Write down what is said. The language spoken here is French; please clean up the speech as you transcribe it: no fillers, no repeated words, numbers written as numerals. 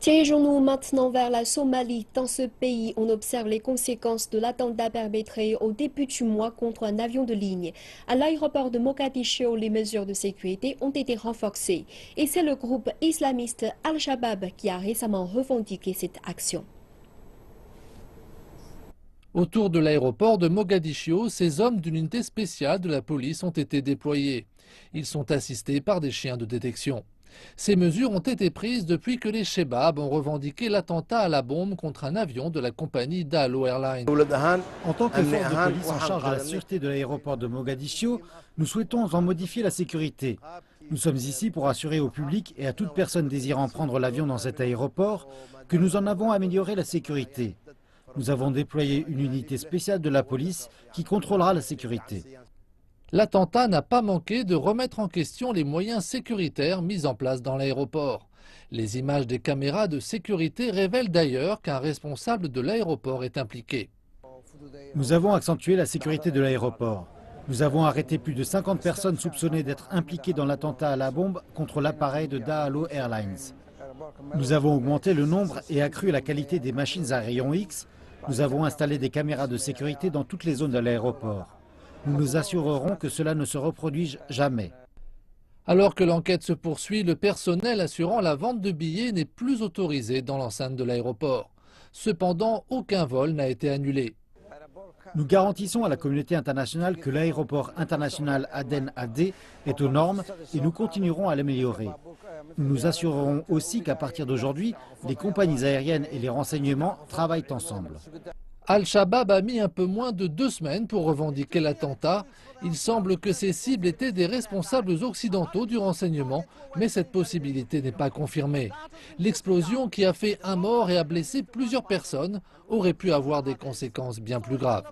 Dirigeons-nous maintenant vers la Somalie. Dans ce pays, on observe les conséquences de l'attentat perpétré au début du mois contre un avion de ligne. À l'aéroport de Mogadiscio, les mesures de sécurité ont été renforcées. Et c'est le groupe islamiste Al-Shabaab qui a récemment revendiqué cette action. Autour de l'aéroport de Mogadiscio, ces hommes d'une unité spéciale de la police ont été déployés. Ils sont assistés par des chiens de détection. Ces mesures ont été prises depuis que les Shebab ont revendiqué l'attentat à la bombe contre un avion de la compagnie Dalo Airlines. En tant que force de police en charge de la sûreté de l'aéroport de Mogadiscio, nous souhaitons en modifier la sécurité. Nous sommes ici pour assurer au public et à toute personne désirant prendre l'avion dans cet aéroport que nous en avons amélioré la sécurité. Nous avons déployé une unité spéciale de la police qui contrôlera la sécurité. L'attentat n'a pas manqué de remettre en question les moyens sécuritaires mis en place dans l'aéroport. Les images des caméras de sécurité révèlent d'ailleurs qu'un responsable de l'aéroport est impliqué. Nous avons accentué la sécurité de l'aéroport. Nous avons arrêté plus de 50 personnes soupçonnées d'être impliquées dans l'attentat à la bombe contre l'appareil de Dalo Airlines. Nous avons augmenté le nombre et accru la qualité des machines à rayons X. Nous avons installé des caméras de sécurité dans toutes les zones de l'aéroport. Nous nous assurerons que cela ne se reproduise jamais. Alors que l'enquête se poursuit, le personnel assurant la vente de billets n'est plus autorisé dans l'enceinte de l'aéroport. Cependant, aucun vol n'a été annulé. Nous garantissons à la communauté internationale que l'aéroport international Aden AD est aux normes et nous continuerons à l'améliorer. Nous nous assurerons aussi qu'à partir d'aujourd'hui, les compagnies aériennes et les renseignements travaillent ensemble. Al-Shabaab a mis un peu moins de 2 semaines pour revendiquer l'attentat. Il semble que ces cibles étaient des responsables occidentaux du renseignement, mais cette possibilité n'est pas confirmée. L'explosion qui a fait un mort et a blessé plusieurs personnes aurait pu avoir des conséquences bien plus graves.